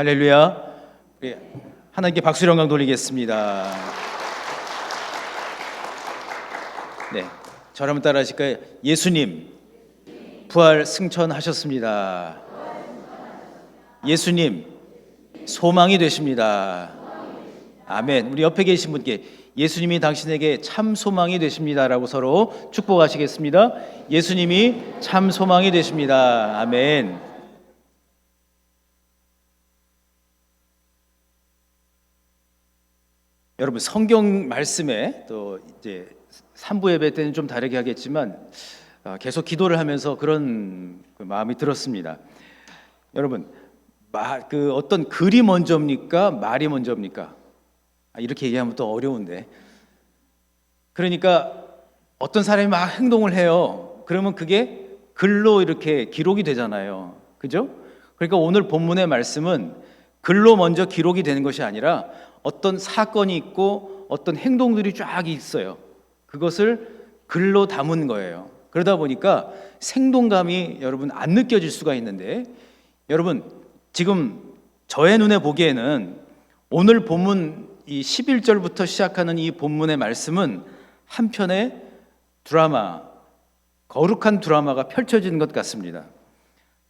할렐루야. 우리 하나님께 박수 영광 돌리겠습니다. 네, 저를 한번 따라 하실까요? 예수님 부활 승천하셨습니다. 예수님 소망이 되십니다. 아멘. 우리 옆에 계신 분께 예수님이 당신에게 참 소망이 되십니다라고 서로 축복하시겠습니다. 예수님이 참 소망이 되십니다. 아멘. 여러분, 성경 말씀에 또 이제 3부 예배 때는 좀 다르게 하겠지만 계속 기도를 하면서 그런 마음이 들었습니다. 여러분, 어떤 글이 먼저입니까? 말이 먼저입니까? 이렇게 얘기하면 또 어려운데, 그러니까 어떤 사람이 막 행동을 해요. 그러면 그게 글로 이렇게 기록이 되잖아요. 그죠? 그러니까 오늘 본문의 말씀은 글로 먼저 기록이 되는 것이 아니라 어떤 사건이 있고 어떤 행동들이 쫙 있어요. 그것을 글로 담은 거예요. 그러다 보니까 생동감이 여러분 안 느껴질 수가 있는데, 여러분 지금 저의 눈에 보기에는 오늘 본문 이 11절부터 시작하는 이 본문의 말씀은 한 편의 드라마, 거룩한 드라마가 펼쳐지는 것 같습니다.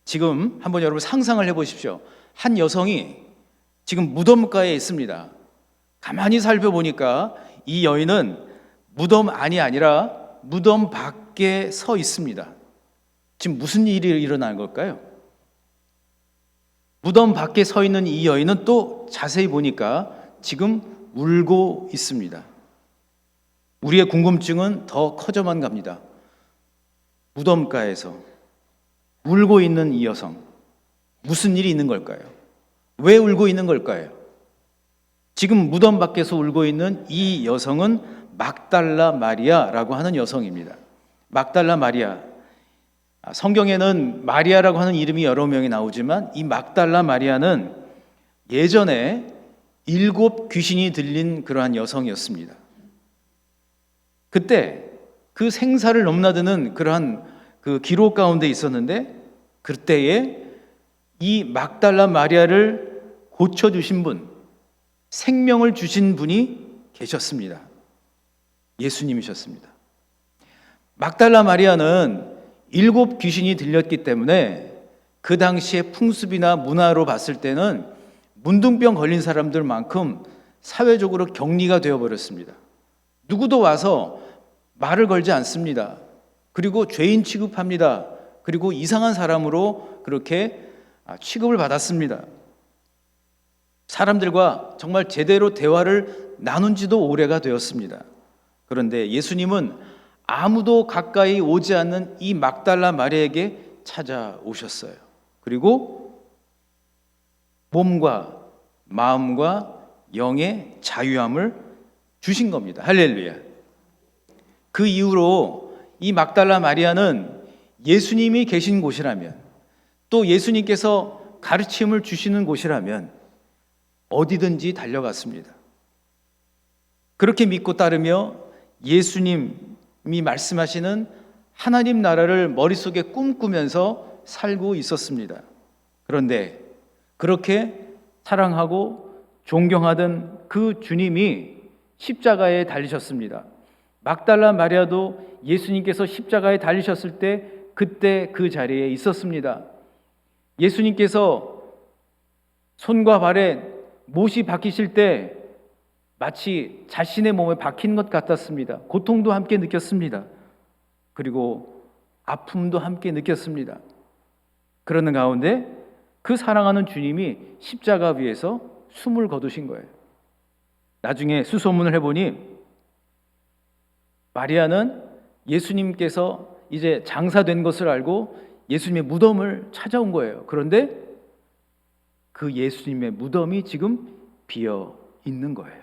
지금 한번 여러분 상상을 해보십시오. 한 여성이 지금 무덤가에 있습니다. 가만히 살펴보니까 이 여인은 무덤 안이 아니라 무덤 밖에 서 있습니다. 지금 무슨 일이 일어난 걸까요? 무덤 밖에 서 있는 이 여인은 또 자세히 보니까 지금 울고 있습니다. 우리의 궁금증은 더 커져만 갑니다. 무덤가에서 울고 있는 이 여성, 무슨 일이 있는 걸까요? 왜 울고 있는 걸까요? 지금 무덤 밖에서 울고 있는 이 여성은 막달라 마리아라고 하는 여성입니다. 막달라 마리아. 성경에는 마리아라고 하는 이름이 여러 명이 나오지만 이 막달라 마리아는 예전에 7 귀신이 들린 그러한 여성이었습니다. 그때 그 생사를 넘나드는 그러한 그 기록 가운데 있었는데, 그때에 이 막달라 마리아를 고쳐주신 분, 생명을 주신 분이 계셨습니다. 예수님이셨습니다. 막달라 마리아는 7 귀신이 들렸기 때문에 그 당시의 풍습이나 문화로 봤을 때는 문둥병 걸린 사람들만큼 사회적으로 격리가 되어버렸습니다. 누구도 와서 말을 걸지 않습니다. 그리고 죄인 취급합니다. 그리고 이상한 사람으로 그렇게 취급을 받았습니다. 사람들과 정말 제대로 대화를 나눈 지도 오래가 되었습니다. 그런데 예수님은 아무도 가까이 오지 않는 이 막달라 마리아에게 찾아오셨어요. 그리고 몸과 마음과 영의 자유함을 주신 겁니다. 할렐루야. 그 이후로 이 막달라 마리아는 예수님이 계신 곳이라면, 또 예수님께서 가르침을 주시는 곳이라면 어디든지 달려갔습니다. 그렇게 믿고 따르며 예수님이 말씀하시는 하나님 나라를 머릿속에 꿈꾸면서 살고 있었습니다. 그런데 그렇게 사랑하고 존경하던 그 주님이 십자가에 달리셨습니다. 막달라 마리아도 예수님께서 십자가에 달리셨을 때 그때 그 자리에 있었습니다. 예수님께서 손과 발에 못이 박히실 때 마치 자신의 몸에 박힌 것 같았습니다. 고통도 함께 느꼈습니다. 그리고 아픔도 함께 느꼈습니다. 그러는 가운데 그 사랑하는 주님이 십자가 위에서 숨을 거두신 거예요. 나중에 수소문을 해보니 마리아는 예수님께서 이제 장사된 것을 알고 예수님의 무덤을 찾아온 거예요. 그런데 그 예수님의 무덤이 지금 비어 있는 거예요.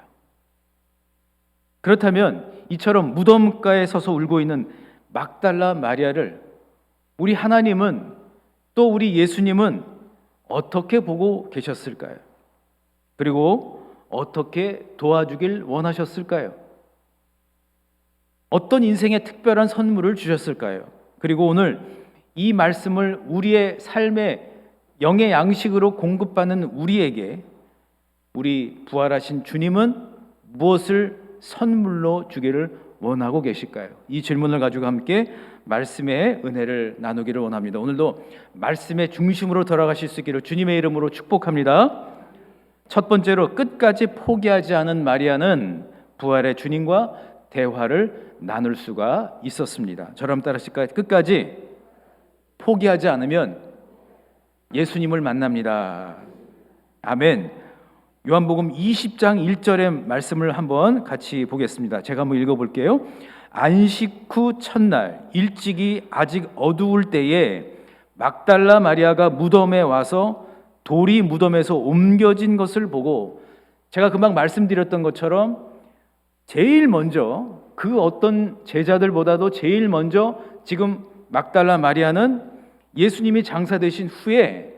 그렇다면 이처럼 무덤가에 서서 울고 있는 막달라 마리아를 우리 하나님은, 또 우리 예수님은 어떻게 보고 계셨을까요? 그리고 어떻게 도와주길 원하셨을까요? 어떤 인생의 특별한 선물을 주셨을까요? 그리고 오늘 이 말씀을 우리의 삶에 영의 양식으로 공급받는 우리에게 우리 부활하신 주님은 무엇을 선물로 주기를 원하고 계실까요? 이 질문을 가지고 함께 말씀의 은혜를 나누기를 원합니다. 오늘도 말씀의 중심으로 돌아가실 수 있기를 주님의 이름으로 축복합니다. 첫 번째로, 끝까지 포기하지 않은 마리아는 부활의 주님과 대화를 나눌 수가 있었습니다. 저랑 따라하실까요? 끝까지 포기하지 않으면 예수님을 만납니다. 아멘. 요한복음 20장 1절의 말씀을 한번 같이 보겠습니다. 제가 한번 읽어볼게요. 안식 후 첫날 일찍이 아직 어두울 때에 막달라 마리아가 무덤에 와서 돌이 무덤에서 옮겨진 것을 보고, 제가 금방 말씀드렸던 것처럼 제일 먼저 그 어떤 제자들보다도 제일 먼저 지금 막달라 마리아는 예수님이 장사되신 후에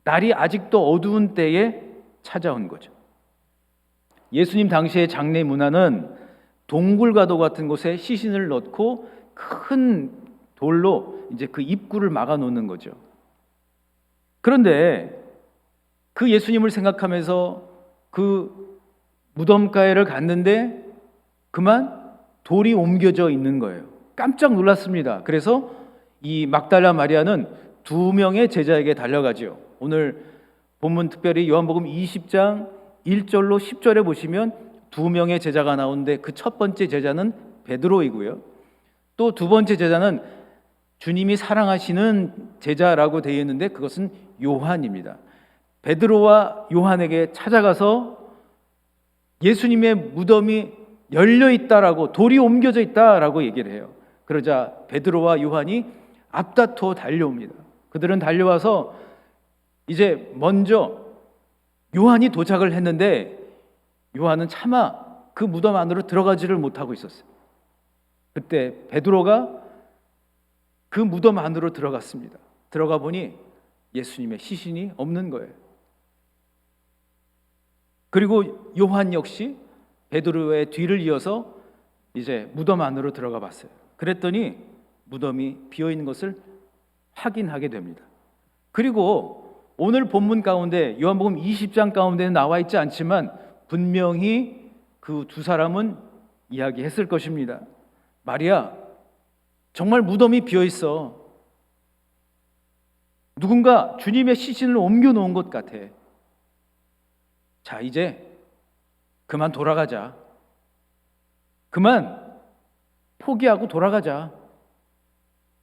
날이 아직도 어두운 때에 찾아온 거죠. 예수님 당시의 장례 문화는 동굴과도 같은 곳에 시신을 넣고 큰 돌로 이제 그 입구를 막아 놓는 거죠. 그런데 그 예수님을 생각하면서 그 무덤가에를 갔는데 그만 돌이 옮겨져 있는 거예요. 깜짝 놀랐습니다. 그래서 이 막달라 마리아는 2명의 제자에게 달려가죠. 오늘 본문 특별히 요한복음 20장 1절로 10절에 보시면 2명의 제자가 나오는데 그 첫 번째 제자는 베드로이고요. 또 두 번째 제자는 주님이 사랑하시는 제자라고 되어 있는데 그것은 요한입니다. 베드로와 요한에게 찾아가서 예수님의 무덤이 열려 있다라고, 돌이 옮겨져 있다라고 얘기를 해요. 그러자 베드로와 요한이 앞다투어 달려옵니다. 그들은 달려와서 이제 먼저 요한이 도착을 했는데 요한은 차마 그 무덤 안으로 들어가지를 못하고 있었어요. 그때 베드로가 그 무덤 안으로 들어갔습니다. 들어가 보니 예수님의 시신이 없는 거예요. 그리고 요한 역시 베드로의 뒤를 이어서 이제 무덤 안으로 들어가 봤어요. 그랬더니 무덤이 비어 있는 것을 확인하게 됩니다. 그리고 오늘 본문 가운데 요한복음 20장 가운데는 나와 있지 않지만 분명히 그 두 사람은 이야기했을 것입니다. 마리아, 정말 무덤이 비어 있어. 누군가 주님의 시신을 옮겨 놓은 것 같아. 자, 이제 그만 돌아가자. 그만 포기하고 돌아가자.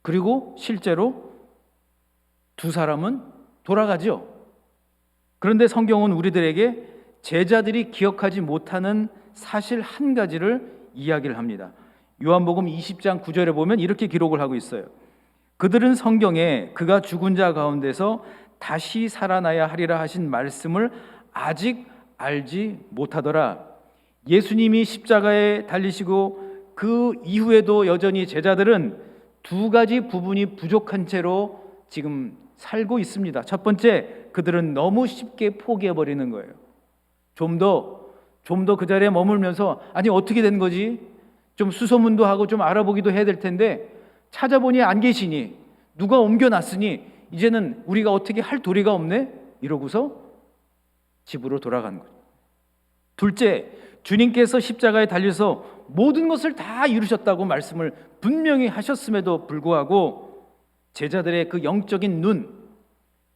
그리고 실제로 두 사람은 돌아가죠. 그런데 성경은 우리들에게 제자들이 기억하지 못하는 사실 한 가지를 이야기를 합니다. 요한복음 20장 9절에 보면 이렇게 기록을 하고 있어요. 그들은 성경에 그가 죽은 자 가운데서 다시 살아나야 하리라 하신 말씀을 아직 알지 못하더라. 예수님이 십자가에 달리시고 그 이후에도 여전히 제자들은 두 가지 부분이 부족한 채로 지금 살고 있습니다. 첫 번째, 그들은 너무 쉽게 포기해버리는 거예요. 좀 더 그 자리에 머물면서 아니 어떻게 된 거지? 좀 수소문도 하고 좀 알아보기도 해야 될 텐데 찾아보니 안 계시니, 누가 옮겨놨으니 이제는 우리가 어떻게 할 도리가 없네? 이러고서 집으로 돌아간 거예요. 둘째, 주님께서 십자가에 달려서 모든 것을 다 이루셨다고 말씀을 분명히 하셨음에도 불구하고 제자들의 그 영적인 눈,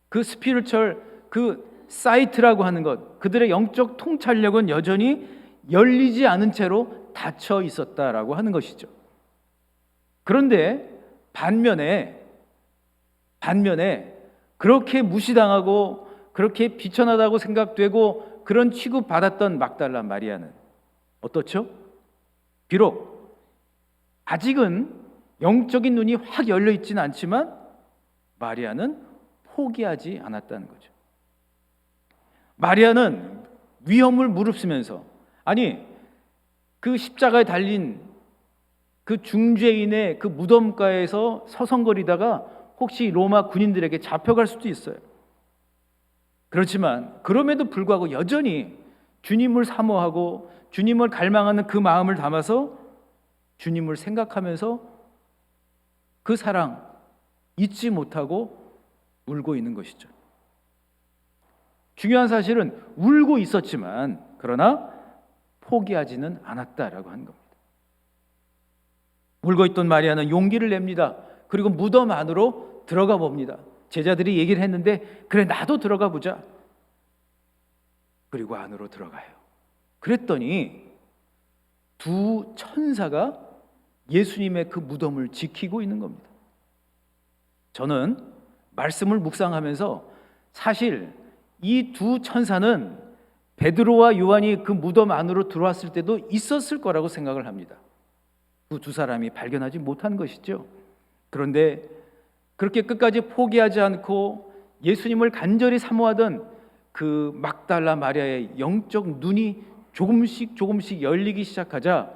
그 스피리추얼 그 사이트라고 하는 것, 그들의 영적 통찰력은 여전히 열리지 않은 채로 닫혀 있었다라고 하는 것이죠. 그런데 반면에 그렇게 무시당하고 그렇게 비천하다고 생각되고 그런 취급받았던 막달라 마리아는 어떻죠? 비록 아직은 영적인 눈이 확 열려 있지는 않지만 마리아는 포기하지 않았다는 거죠. 마리아는 위험을 무릅쓰면서, 아니 그 십자가에 달린 그 중죄인의 그 무덤가에서 서성거리다가 혹시 로마 군인들에게 잡혀갈 수도 있어요. 그렇지만 그럼에도 불구하고 여전히 주님을 사모하고 주님을 갈망하는 그 마음을 담아서 주님을 생각하면서 그 사랑 잊지 못하고 울고 있는 것이죠. 중요한 사실은 울고 있었지만 그러나 포기하지는 않았다라고 하는 겁니다. 울고 있던 마리아는 용기를 냅니다. 그리고 무덤 안으로 들어가 봅니다. 제자들이 얘기를 했는데 그래 나도 들어가 보자. 그리고 안으로 들어가요. 그랬더니 두 천사가 예수님의 그 무덤을 지키고 있는 겁니다. 저는 말씀을 묵상하면서 사실 이 두 천사는 베드로와 요한이 그 무덤 안으로 들어왔을 때도 있었을 거라고 생각을 합니다. 그 두 사람이 발견하지 못한 것이죠. 그런데 그렇게 끝까지 포기하지 않고 예수님을 간절히 사모하던 그 막달라 마리아의 영적 눈이 조금씩 열리기 시작하자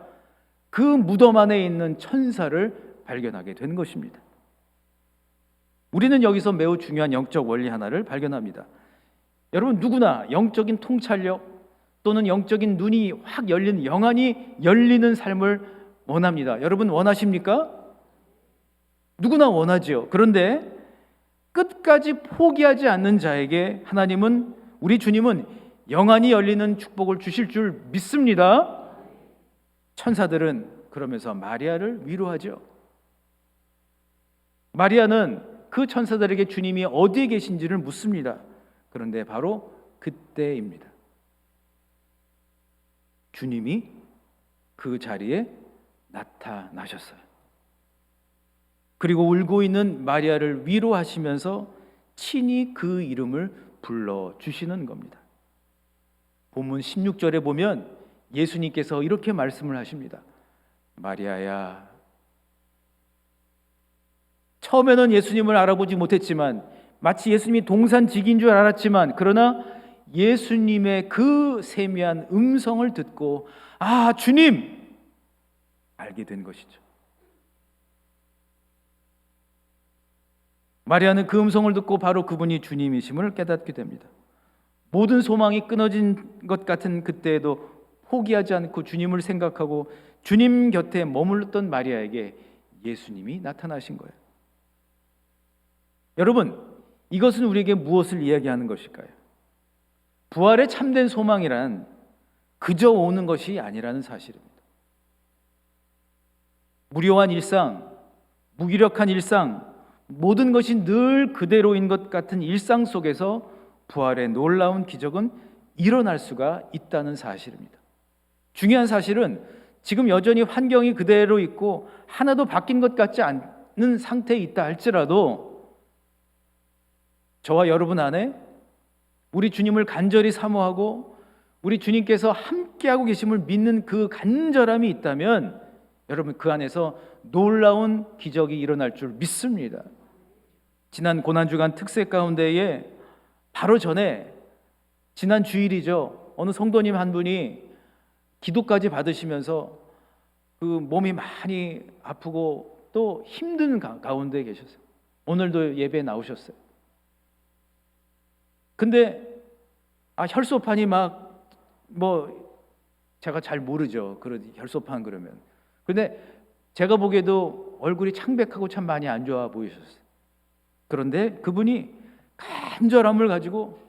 그 무덤 안에 있는 천사를 발견하게 된 것입니다. 우리는 여기서 매우 중요한 영적 원리 하나를 발견합니다. 여러분 누구나 영적인 통찰력 또는 영적인 눈이 확 열리는 영안이 열리는 삶을 원합니다. 여러분 원하십니까? 누구나 원하죠. 그런데 끝까지 포기하지 않는 자에게 하나님은 우리 주님은 영안이 열리는 축복을 주실 줄 믿습니다. 천사들은 그러면서 마리아를 위로하죠. 마리아는 그 천사들에게 주님이 어디에 계신지를 묻습니다. 그런데 바로 그때입니다. 주님이 그 자리에 나타나셨어요. 그리고 울고 있는 마리아를 위로하시면서 친히 그 이름을 불러주시는 겁니다. 본문 16절에 보면 예수님께서 이렇게 말씀을 하십니다. 마리아야. 처음에는 예수님을 알아보지 못했지만 마치 예수님이 동산직인 줄 알았지만 그러나 예수님의 그 세미한 음성을 듣고 아 주님! 알게 된 것이죠. 마리아는 그 음성을 듣고 바로 그분이 주님이심을 깨닫게 됩니다. 모든 소망이 끊어진 것 같은 그때에도 포기하지 않고 주님을 생각하고 주님 곁에 머물렀던 마리아에게 예수님이 나타나신 거예요. 여러분, 이것은 우리에게 무엇을 이야기하는 것일까요? 부활의 참된 소망이란 그저 오는 것이 아니라는 사실입니다. 무료한 일상, 무기력한 일상, 모든 것이 늘 그대로인 것 같은 일상 속에서 부활의 놀라운 기적은 일어날 수가 있다는 사실입니다. 중요한 사실은 지금 여전히 환경이 그대로 있고 하나도 바뀐 것 같지 않는 상태에 있다 할지라도 저와 여러분 안에 우리 주님을 간절히 사모하고 우리 주님께서 함께하고 계심을 믿는 그 간절함이 있다면 여러분 그 안에서 놀라운 기적이 일어날 줄 믿습니다. 지난 고난주간 특세 가운데에 바로 전에 지난 주일이죠. 어느 성도님 한 분이 기도까지 받으시면서 그 몸이 많이 아프고 또 힘든 가운데 계셨어요. 오늘도 예배에 나오셨어요. 근데 혈소판이 제가 잘 모르죠. 그런 혈소판 그러면. 근데 제가 보기에도 얼굴이 창백하고 참 많이 안 좋아 보이셨어요. 그런데 그분이 간절함을 가지고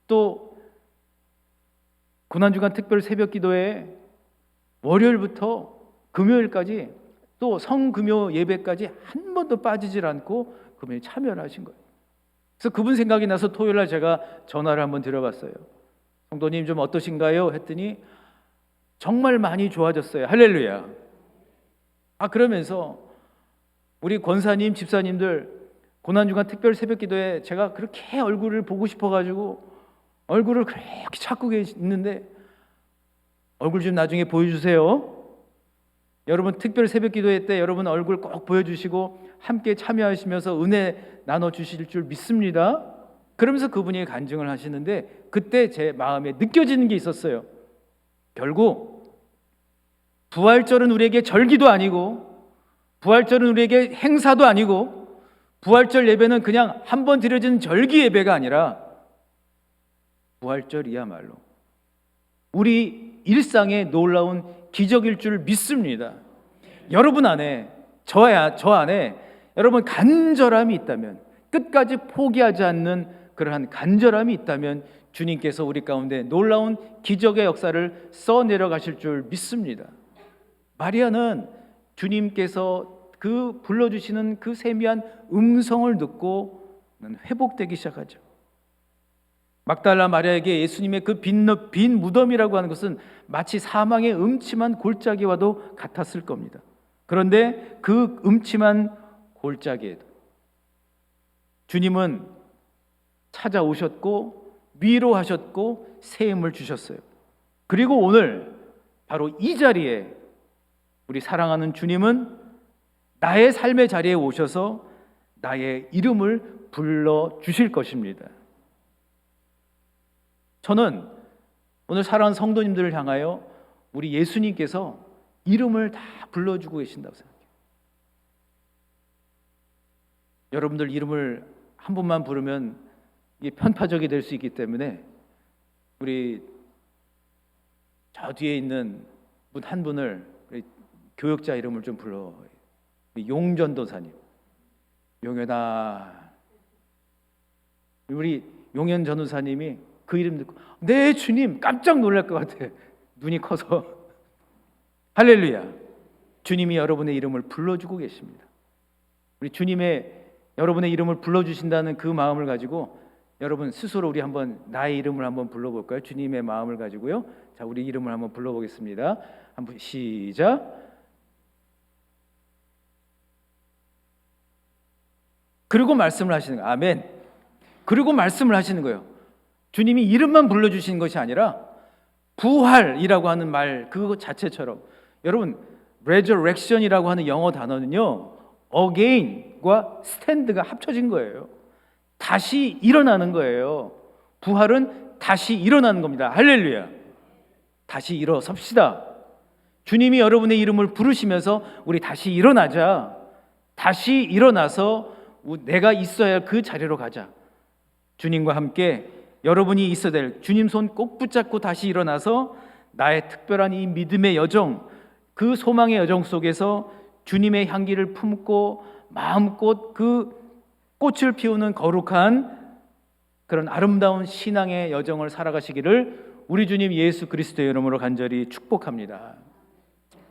또 고난주간 특별 새벽 기도에 월요일부터 금요일까지 또 성금요 예배까지 한 번도 빠지질 않고 그분이 참여를 하신 거예요. 그래서 그분 생각이 나서 토요일날 제가 전화를 한번 드려봤어요. 성도님 좀 어떠신가요? 했더니 정말 많이 좋아졌어요. 할렐루야. 그러면서 우리 권사님, 집사님들 고난주간 특별 새벽기도에 제가 그렇게 얼굴을 보고 싶어가지고 얼굴을 그렇게 찾고 있는데 얼굴 좀 나중에 보여주세요. 여러분 특별 새벽기도회 때 여러분 얼굴 꼭 보여주시고 함께 참여하시면서 은혜 나눠주실 줄 믿습니다. 그러면서 그분이 간증을 하시는데 그때 제 마음에 느껴지는 게 있었어요. 결국 부활절은 우리에게 절기도 아니고 부활절은 우리에게 행사도 아니고 부활절 예배는 그냥 한 번 드려진 절기 예배가 아니라 부활절이야말로 우리 일상의 놀라운 기적일 줄 믿습니다. 여러분 안에 저 안에 여러분 간절함이 있다면 끝까지 포기하지 않는 그러한 간절함이 있다면 주님께서 우리 가운데 놀라운 기적의 역사를 써내려가실 줄 믿습니다. 마리아는 주님께서 그 불러주시는 그 세미한 음성을 듣고 회복되기 시작하죠. 막달라 마리아에게 예수님의 그 빈 무덤이라고 하는 것은 마치 사망의 음침한 골짜기와도 같았을 겁니다. 그런데 그 음침한 골짜기에도 주님은 찾아오셨고 위로하셨고 새 힘을 주셨어요. 그리고 오늘 바로 이 자리에 우리 사랑하는 주님은 나의 삶의 자리에 오셔서 나의 이름을 불러주실 것입니다. 저는 오늘 사랑하는 성도님들을 향하여 우리 예수님께서 이름을 다 불러주고 계신다고 생각해요. 여러분들 이름을 한 번만 부르면 이게 편파적이 될 수 있기 때문에 우리 저 뒤에 있는 분 한 분을 우리 교역자 이름을 좀 불러. 용전도사님, 용현아. 우리 용현 전도사님이 그 이름 듣고 네 주님 깜짝 놀랄 것 같아. 눈이 커서. 할렐루야. 주님이 여러분의 이름을 불러주고 계십니다. 우리 여러분의 이름을 불러주신다는 그 마음을 가지고 여러분 스스로 우리 한번 나의 이름을 한번 불러볼까요? 주님의 마음을 가지고요. 자, 우리 이름을 한번 불러보겠습니다. 한번 시작. 그리고 말씀을 하시는 거예요. 아멘. 그리고 말씀을 하시는 거예요. 주님이 이름만 불러주시는 것이 아니라 부활이라고 하는 말 그거 자체처럼 여러분 resurrection이라고 하는 영어 단어는요 again과 stand가 합쳐진 거예요. 다시 일어나는 거예요. 부활은 다시 일어나는 겁니다. 할렐루야. 다시 일어섭시다. 주님이 여러분의 이름을 부르시면서 우리 다시 일어나자. 다시 일어나서 내가 있어야 할 그 자리로 가자. 주님과 함께 여러분이 있어야 될 주님 손 꼭 붙잡고 다시 일어나서 나의 특별한 이 믿음의 여정, 그 소망의 여정 속에서 주님의 향기를 품고 마음껏 그 꽃을 피우는 거룩한 그런 아름다운 신앙의 여정을 살아가시기를 우리 주님 예수 그리스도의 이름으로 간절히 축복합니다.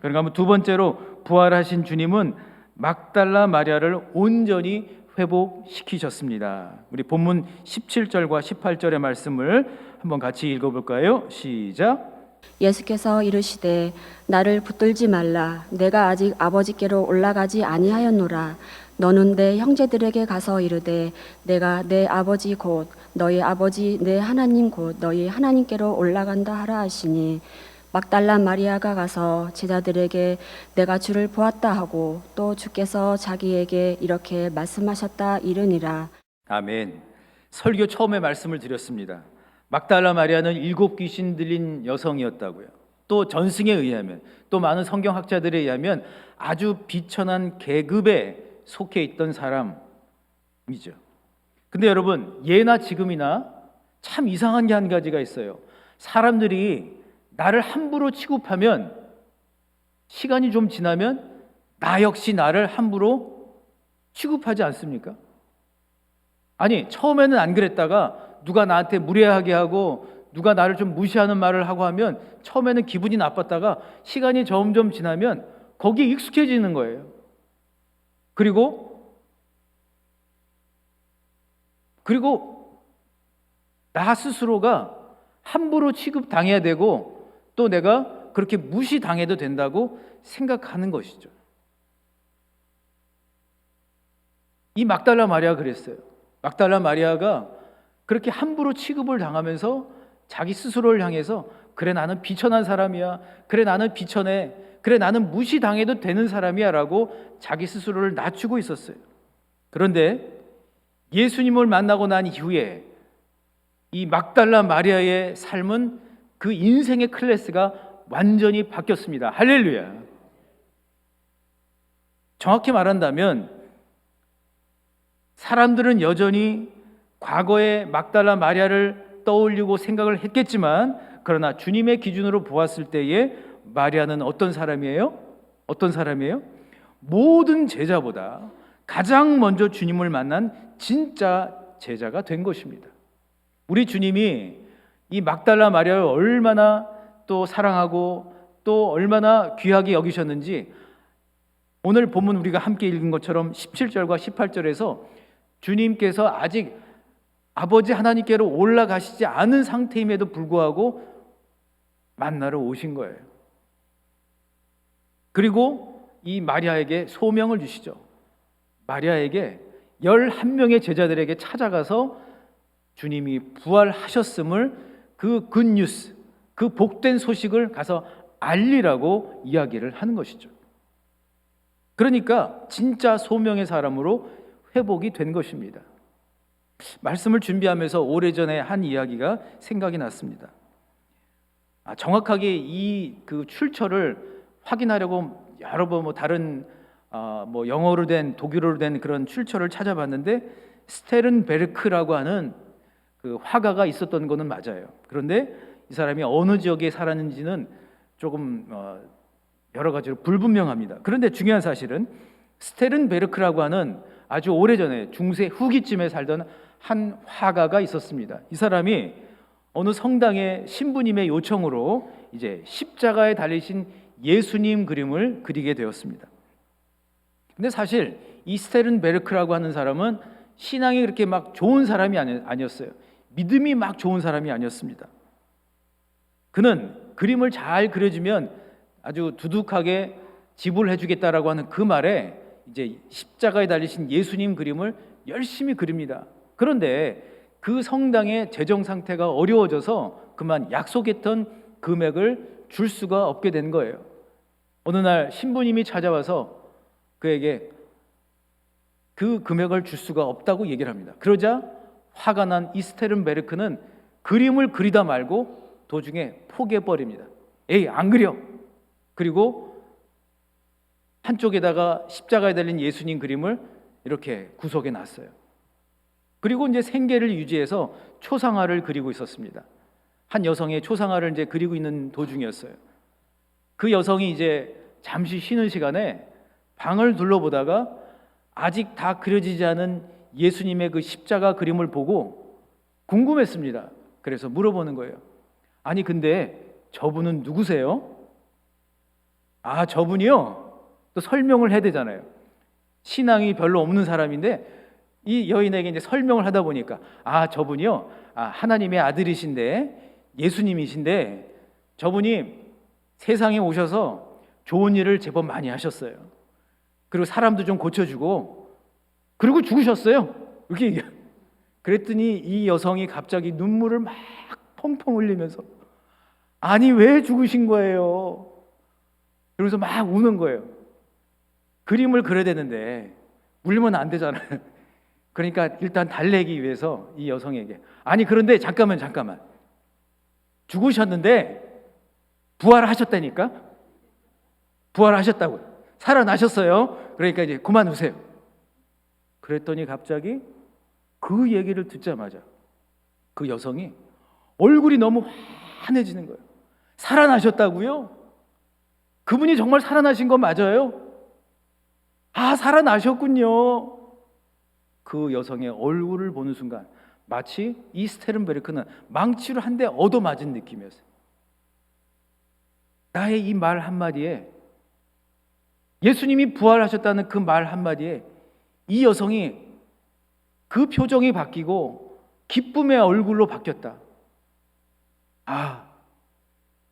그러니까 한번 두 번째로 부활하신 주님은 막달라 마리아를 온전히 회복시키셨습니다. 우리 본문 17절과 18절의 말씀을 한번 같이 읽어볼까요? 시작. 예수께서 이르시되 나를 붙들지 말라. 내가 아직 아버지께로 올라가지 아니하였노라. 너는 내 형제들에게 가서 이르되 내가 내 아버지 곧 너희 아버지 내 하나님 곧 너희 하나님께로 올라간다 하라 하시니 막달라 마리아가 가서 제자들에게 내가 주를 보았다 하고 또 주께서 자기에게 이렇게 말씀하셨다 이르니라. 아멘. 설교 처음에 말씀을 드렸습니다. 막달라 마리아는 7 귀신 들린 여성이었다고요. 또 전승에 의하면 또 많은 성경학자들에 의하면 아주 비천한 계급에 속해 있던 사람이죠. 근데 여러분 예나 지금이나 참 이상한 게 한 가지가 있어요. 사람들이 나를 함부로 취급하면 시간이 좀 지나면 나 역시 나를 함부로 취급하지 않습니까? 아니 처음에는 안 그랬다가 누가 나한테 무례하게 하고 누가 나를 좀 무시하는 말을 하고 하면 처음에는 기분이 나빴다가 시간이 점점 지나면 거기에 익숙해지는 거예요. 그리고 나 스스로가 함부로 취급당해야 되고 또 내가 그렇게 무시당해도 된다고 생각하는 것이죠. 이 막달라 마리아가 그랬어요. 막달라 마리아가 그렇게 함부로 취급을 당하면서 자기 스스로를 향해서 그래 나는 비천한 사람이야. 그래 나는 비천해. 그래 나는 무시당해도 되는 사람이야 라고 자기 스스로를 낮추고 있었어요. 그런데 예수님을 만나고 난 이후에 이 막달라 마리아의 삶은 그 인생의 클래스가 완전히 바뀌었습니다. 할렐루야. 정확히 말한다면 사람들은 여전히 과거의 막달라 마리아를 떠올리고 생각을 했겠지만 그러나 주님의 기준으로 보았을 때에 마리아는 어떤 사람이에요? 어떤 사람이에요? 모든 제자보다 가장 먼저 주님을 만난 진짜 제자가 된 것입니다. 우리 주님이 이 막달라 마리아를 얼마나 또 사랑하고 또 얼마나 귀하게 여기셨는지 오늘 본문 우리가 함께 읽은 것처럼 17절과 18절에서 주님께서 아직 아버지 하나님께로 올라가시지 않은 상태임에도 불구하고 만나러 오신 거예요. 그리고 이 마리아에게 소명을 주시죠. 마리아에게 11명의 제자들에게 찾아가서 주님이 부활하셨음을 그 굿뉴스, 그 복된 소식을 가서 알리라고 이야기를 하는 것이죠. 그러니까 진짜 소명의 사람으로 회복이 된 것입니다. 말씀을 준비하면서 오래전에 한 이야기가 생각이 났습니다. 정확하게 이 그 출처를 확인하려고 여러 번 다른 영어로 된 독일어로 된 그런 출처를 찾아봤는데 스테른베르크라고 하는 그 화가가 있었던 거는 맞아요. 그런데 이 사람이 어느 지역에 살았는지는 조금 여러 가지로 불분명합니다. 그런데 중요한 사실은 스테른베르크라고 하는 아주 오래전에 중세 후기쯤에 살던 한 화가가 있었습니다. 이 사람이 어느 성당의 신부님의 요청으로 이제 십자가에 달리신 예수님 그림을 그리게 되었습니다. 근데 사실 이 스테른베르크라고 하는 사람은 신앙이 그렇게 막 좋은 사람이 아니었어요. 믿음이 막 좋은 사람이 아니었습니다. 그는 그림을 잘 그려주면 아주 두둑하게 지불해 주겠다라고 하는 그 말에 이제 십자가에 달리신 예수님 그림을 열심히 그립니다. 그런데 그 성당의 재정 상태가 어려워져서 그만 약속했던 금액을 줄 수가 없게 된 거예요. 어느 날 신부님이 찾아와서 그에게 그 금액을 줄 수가 없다고 얘기를 합니다. 그러자 화가 난 이스테른베르크는 그림을 그리다 말고 도중에 포기해버립니다. 에이, 안 그려. 그리고 한쪽에다가 십자가에 달린 예수님 그림을 이렇게 구석에 놨어요. 그리고 이제 생계를 유지해서 초상화를 그리고 있었습니다. 한 여성의 초상화를 이제 그리고 있는 도중이었어요. 그 여성이 이제 잠시 쉬는 시간에 방을 둘러보다가 아직 다 그려지지 않은 예수님의 그 십자가 그림을 보고 궁금했습니다. 그래서 물어보는 거예요. 아니, 근데 저분은 누구세요? 아, 저분이요? 또 설명을 해야 되잖아요. 신앙이 별로 없는 사람인데 이 여인에게 이제 설명을 하다 보니까 저분이요? 하나님의 아들이신데 예수님이신데 저분이 세상에 오셔서 좋은 일을 제법 많이 하셨어요. 그리고 사람도 좀 고쳐주고 그리고 죽으셨어요. 이렇게 얘기해요. 그랬더니 이 여성이 갑자기 눈물을 막 펑펑 흘리면서 아니 왜 죽으신 거예요? 그러면서 막 우는 거예요. 그림을 그려야 되는데 울면 안 되잖아요. 그러니까 일단 달래기 위해서 이 여성에게 아니 그런데 잠깐만 죽으셨는데 부활하셨다니까? 부활하셨다고요. 살아나셨어요. 그러니까 이제 그만 우세요. 그랬더니 갑자기 그 얘기를 듣자마자 그 여성이 얼굴이 너무 환해지는 거예요. 살아나셨다고요? 그분이 정말 살아나신 거 맞아요? 살아나셨군요. 그 여성의 얼굴을 보는 순간 마치 이 스테른베르크는 망치로 한 대 얻어맞은 느낌이었어요. 나의 이 말 한마디에 예수님이 부활하셨다는 그 말 한마디에 이 여성이 그 표정이 바뀌고 기쁨의 얼굴로 바뀌었다.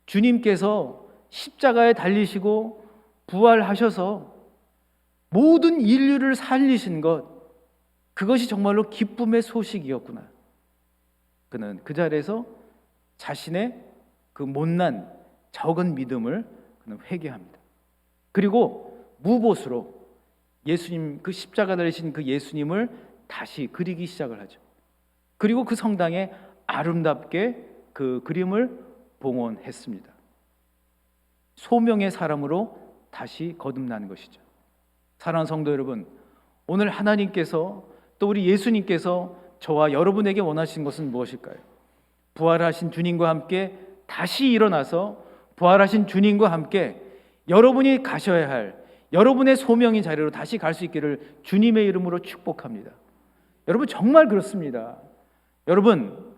주님께서 십자가에 달리시고 부활하셔서 모든 인류를 살리신 것, 그것이 정말로 기쁨의 소식이었구나. 그는 그 자리에서 자신의 그 못난 적은 믿음을 그는 회개합니다. 그리고 무봇으로 예수님, 그 십자가 달리신 그 예수님을 다시 그리기 시작을 하죠. 그리고 그 성당에 아름답게 그 그림을 봉헌했습니다. 소명의 사람으로 다시 거듭난 것이죠. 사랑하는 성도 여러분, 오늘 하나님께서 또 우리 예수님께서 저와 여러분에게 원하신 것은 무엇일까요? 부활하신 주님과 함께 다시 일어나서 부활하신 주님과 함께 여러분이 가셔야 할 여러분의 소명의 자리로 다시 갈 수 있기를 주님의 이름으로 축복합니다. 여러분 정말 그렇습니다. 여러분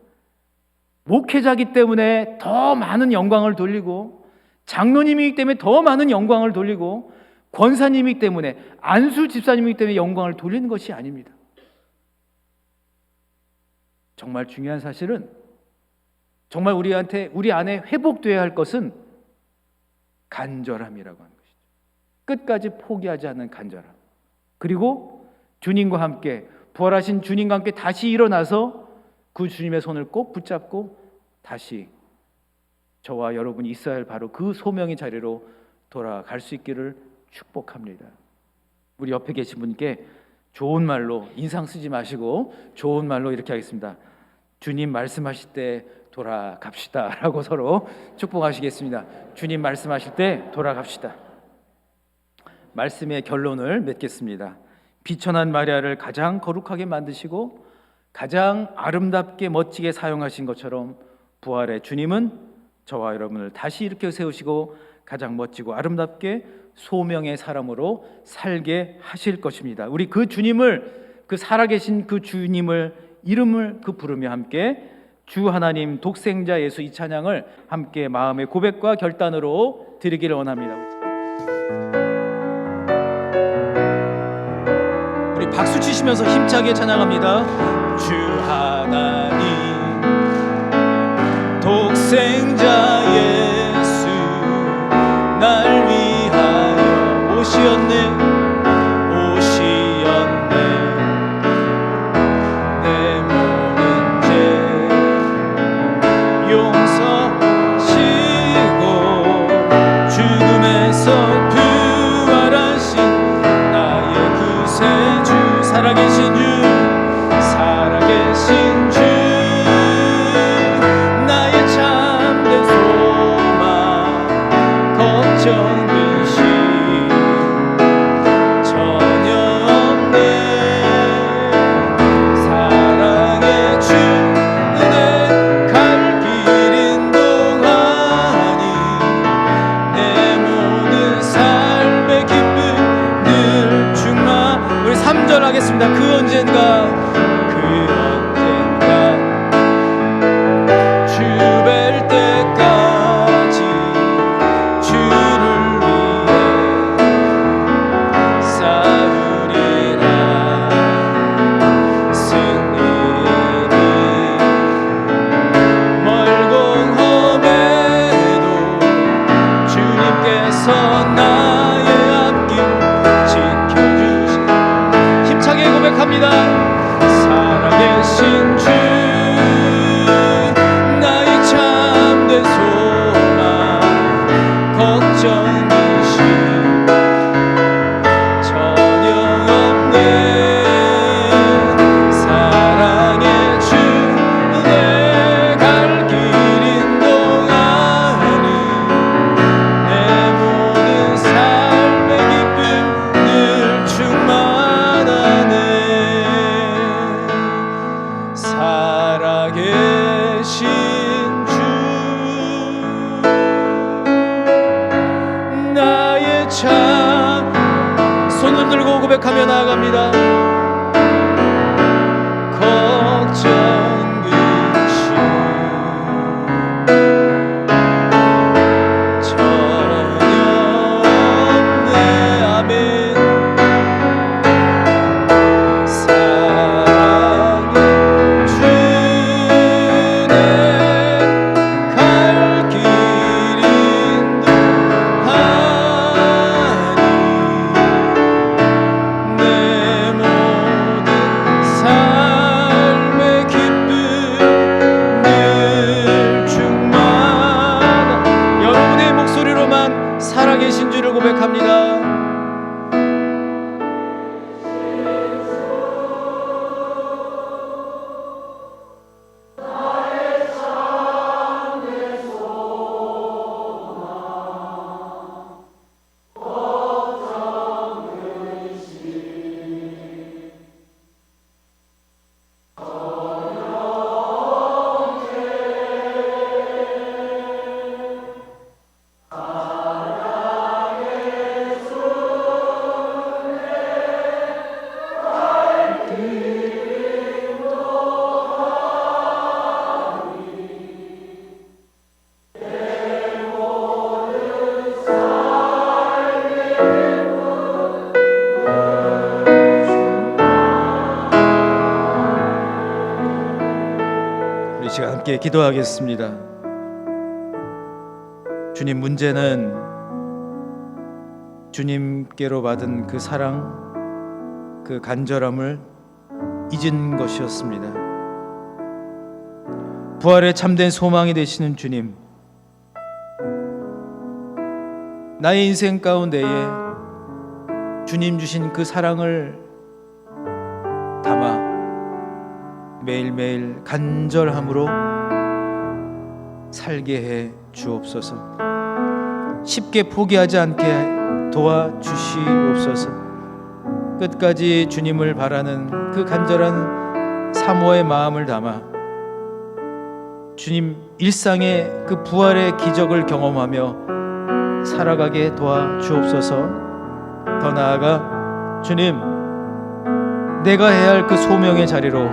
목회자기 때문에 더 많은 영광을 돌리고, 장로님이기 때문에 더 많은 영광을 돌리고, 권사님이기 때문에, 안수 집사님이기 때문에 영광을 돌리는 것이 아닙니다. 정말 중요한 사실은, 정말 우리 안에 회복되어야 할 것은 간절함이라고 하는 것이죠. 끝까지 포기하지 않는 간절함. 그리고 주님과 함께, 부활하신 주님과 함께 다시 일어나서 그 주님의 손을 꼭 붙잡고 다시 저와 여러분이 있어야 할 바로 그 소명의 자리로 돌아갈 수 있기를 축복합니다. 우리 옆에 계신 분께 좋은 말로, 인상 쓰지 마시고 좋은 말로 이렇게 하겠습니다. 주님 말씀하실 때 돌아갑시다 라고 서로 축복하시겠습니다. 주님 말씀하실 때 돌아갑시다. 말씀의 결론을 맺겠습니다. 비천한 마리아를 가장 거룩하게 만드시고 가장 아름답게 멋지게 사용하신 것처럼 부활의 주님은 저와 여러분을 다시 일으켜 세우시고 가장 멋지고 아름답게 소명의 사람으로 살게 하실 것입니다. 우리 그 주님을, 그 살아계신 그 주님을 이름을 부르며 함께 주 하나님 독생자 예수 이 찬양을 함께 마음의 고백과 결단으로 드리기를 원합니다. 우리 박수 치시면서 힘차게 찬양합니다. 주 하나님 독생자 예수 날 위하여 오시었네. 내 모든 죄 용서하시고 죽음에서 부활하신 나의 구세주, 살아계신 주, 살아계신 주, 나의 참된 소망, 걱정 근심 전혀 없네. 사랑의 주 은혜 갈 길인 동안이 내 모든 삶의 기쁨 늘 충만. 우리 3절 하겠습니다. 그 언젠가 주 뵐 때까지 주를 위해 싸우리라. 승리는 멀고 험해도 주님께서 나의 앞길 지켜주시. 힘차게 고백합니다. 살아계신 주 나의 참된 소망, 걱정 근심 전혀 없네. 사랑의 주 은혜 갈 길인 동안이 내 모든 삶의 기쁨 늘 충만하네. 살아계신 주 나의 참. 손을 들고 고백하며 나아갑니다. 걱정 근심 전혀 없네. 아멘. 사랑의 주내 갈 길인 동안이 내 기도하겠습니다. 주님, 문제는 주님께로 받은 그 사랑, 그 간절함을 잊은 것이었습니다. 부활의 참된 소망이 되시는 주님, 나의 인생 가운데에 주님 주신 그 사랑을 담아 매일매일 간절함으로 살게 해 주옵소서. 쉽게 포기하지 않게 도와주시옵소서. 끝까지 주님을 바라는 그 간절한 사모의 마음을 담아 주님 일상의 그 부활의 기적을 경험하며 살아가게 도와주옵소서. 더 나아가 주님, 내가 해야 할 그 소명의 자리로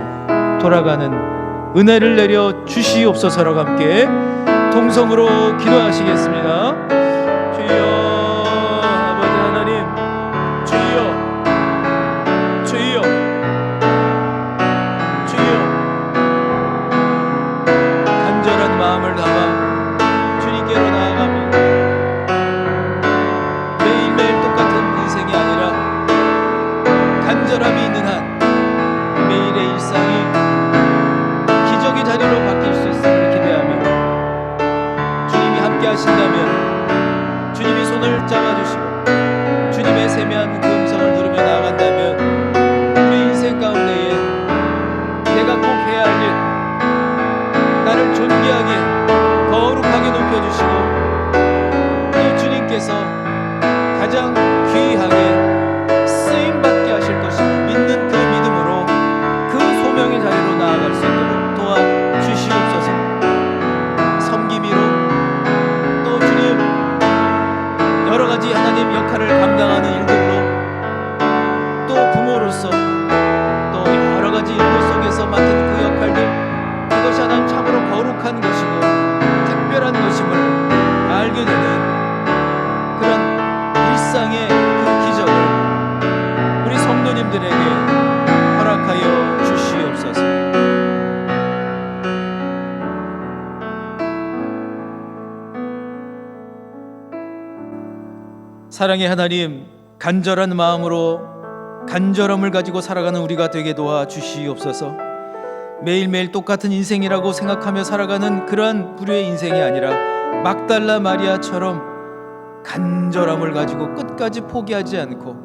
돌아가는 은혜를 내려 주시옵소서라고 함께 통성으로 기도하시겠습니다. 주여, 아버지 하나님, 주여, 주여, 주여, 간절한 마음을 담아 주님께로 나아가며 매일매일 똑같은 인생이 아니라 간절함이 있는 한 매일의 일상이 기적의 자리로 바뀔 수 있음을 기대하며 주님이 함께 하신다면, 주님이 손을 잡아주시고 주님의 세미한 그 음성을 들으며 나아간다면 우리 인생 가운데에 내가 꼭 해야 할 일, 나를 존귀하게 거룩하게 높여주시고 또 주님께서 가장 귀하게 쓰임받게 하실 것임을 믿는 그 믿음으로 그 소명의 자리로 나아갈 수 있도록 도와주시옵소서. 섬김이로 또 주님 여러가지 하나님 역할을 감당하는 일들로 또 부모로서 또 여러가지 일들 속에서 맡은 그 역할들, 그것이 하나님 참으로 거룩한 것이고 특별한 것임을 알게 되는 그런 일상의 그 기적을 우리 성도님들에게 허락하여 주시옵소서. 사랑의 하나님, 간절한 마음으로 간절함을 가지고 살아가는 우리가 되게 도와주시옵소서. 매일매일 똑같은 인생이라고 생각하며 살아가는 그러한 불의의 인생이 아니라 막달라 마리아처럼 간절함을 가지고 끝까지 포기하지 않고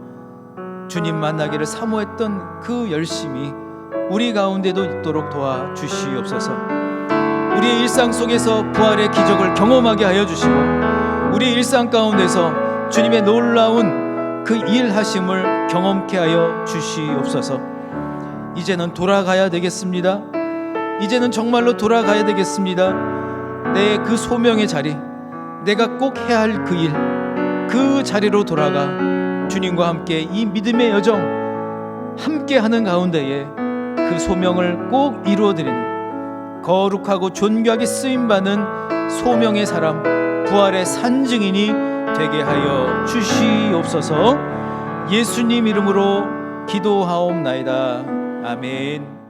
주님 만나기를 사모했던 그 열심이 우리 가운데도 있도록 도와주시옵소서. 우리의 일상 속에서 부활의 기적을 경험하게 하여 주시고 우리의 일상 가운데서 주님의 놀라운 그 일하심을 경험케 하여 주시옵소서. 이제는 돌아가야 되겠습니다. 이제는 정말로 돌아가야 되겠습니다. 내 그 소명의 자리, 내가 꼭 해야 할 그 일, 그 자리로 돌아가 주님과 함께 이 믿음의 여정 함께 하는 가운데에 그 소명을 꼭 이루어드리는 거룩하고 존귀하게 쓰임받는 소명의 사람, 부활의 산증인이 되게 하여 주시옵소서. 예수님 이름으로 기도하옵나이다. 아멘.